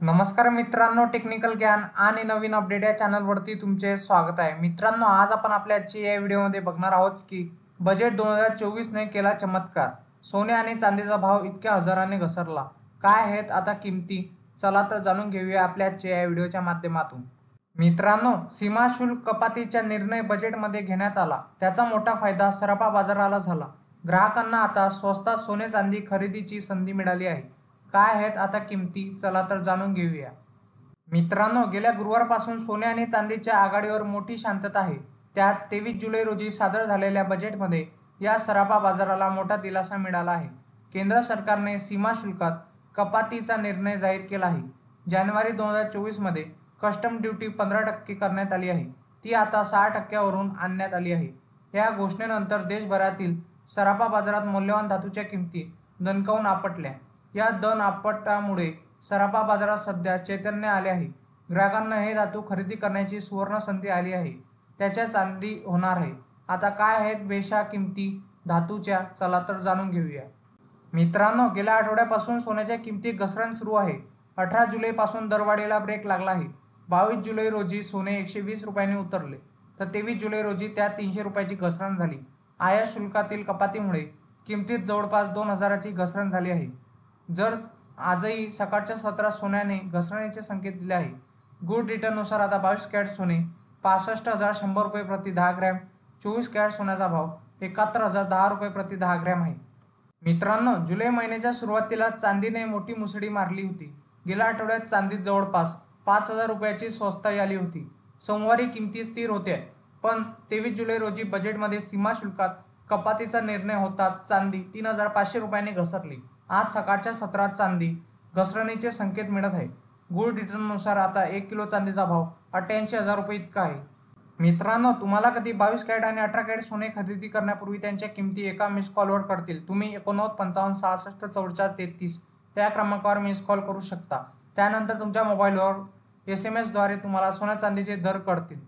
नमस्कार मित्रांनो, टेक्निकल ज्ञान आणि नवीन अपडेट या चॅनलवरती तुमचे स्वागत आहे। मित्रांनो, आज आपण आपल्या आजच्या या व्हिडिओमध्ये बघणार आहोत की बजेट 2024 ने केला चमत्कार। सोने आणि चांदीचा भाव इतक्या हजाराने घसरला। काय आहेत आता किमती? चला तर जाणून घेऊया आपल्या आजच्या या व्हिडिओच्या माध्यमातून। मित्रांनो, सीमा शुल्क कपातीचा निर्णय बजेटमध्ये घेण्यात आला। त्याचा मोठा फायदा सराफा बाजाराला झाला। ग्राहकांना आता स्वस्तात सोने चांदी खरेदीची संधी मिळाली आहे। काय आहेत आता किमती? चला तर जाणून घेऊया। मित्रांनो, गेल्या गुरुवारपासून सोने आणि चांदीच्या आघाडीवर मोठी शांतता आहे। त्यात 23 जुलै रोजी सादर झालेल्या बजेटमध्ये या सराफा बाजाराला मोठा दिलासा मिळाला आहे। केंद्र सरकारने सीमा शुल्कात कपातीचा निर्णय जाहीर केला आहे। जानेवारी 2024 मध्ये कस्टम ड्युटी 15% करण्यात आली आहे। ती आता 6% वरून आणण्यात आली आहे। या घोषणेनंतर देशभरातील सराफा बाजारात मौल्यवान धातूच्या किमती दणकावून आपटल्या। या दर आपटामुळे सराफा बाजारात सध्या चैतन्य आले आहे। ग्राहकांना हे धातू खरेदी करण्याची सुवर्ण संधी आली आहे। त्याच्या चांदी होणार आहे। आता काय आहेत बेशा किमती धातूच्या? चला तर जाणून घेऊया। मित्रांनो, गेल्या आठवड्यापासून सोन्याच्या किमतीत घसरण सुरू आहे। 18 जुलैपासून दरवाढीला ब्रेक लागला आहे। 22 जुलै रोजी सोने 120 रुपयांनी उतरले, तर 23 जुलै रोजी त्यात 300 रुपयाची घसरण झाली। आयात शुल्कातील कपातीमुळे किमतीत जवळपास 2000ची घसरण झाली आहे। जर आजही सकाळच्या सत्रात सोन्याने घसरणीचे संकेत दिले आहे। गुड रिटर्ननुसार आता 22 कॅरेट सोने 65,100 रुपये प्रति 10 ग्रॅम, 24 कॅरेट सोन्याचा भाव 71,010 रुपये प्रति 10 ग्रॅम आहे। मित्रांनो, जुलै महिन्याच्या सुरुवातीला चांदीने मोठी मुसळी मारली होती। गेल्या आठवड्यात चांदीत जवळपास 5,000 रुपयाची स्वस्ताई आली होती। सोमवारी किमती स्थिर होत्या, पण 23 जुलै रोजी बजेटमध्ये सीमा शुल्कात कपातीचा निर्णय होताच चांदी 3,500 रुपयांनी घसरली। आज सकाळच्या सत्रात चांदी घसरणीचे संकेत मिळत आहे। गुड रिटर्ननुसार आता 1 किलो चांदीचा भाव 88,000 रुपये इतका आहे। मित्रांनो, तुम्हाला कधी 22 कॅरेट आणि 18 कॅरेट सोने खरेदी करण्यापूर्वी त्यांच्या किमती एका मिस कॉलवर कळतील। तुम्ही 89 55 66 44 33 या क्रमांकावर मिस कॉल करू शकता। त्यानंतर तुमच्या मोबाईलवर SMS द्वारे तुम्हाला सोन्या चांदीचे दर कळतील।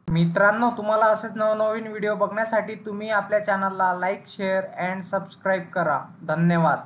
मित्रांनो, तुम्हाला असेच नवनवीन व्हिडिओ बघण्यासाठी तुम्ही आपल्या चॅनलला लाईक, शेअर अँड सबस्क्राईब करा। धन्यवाद।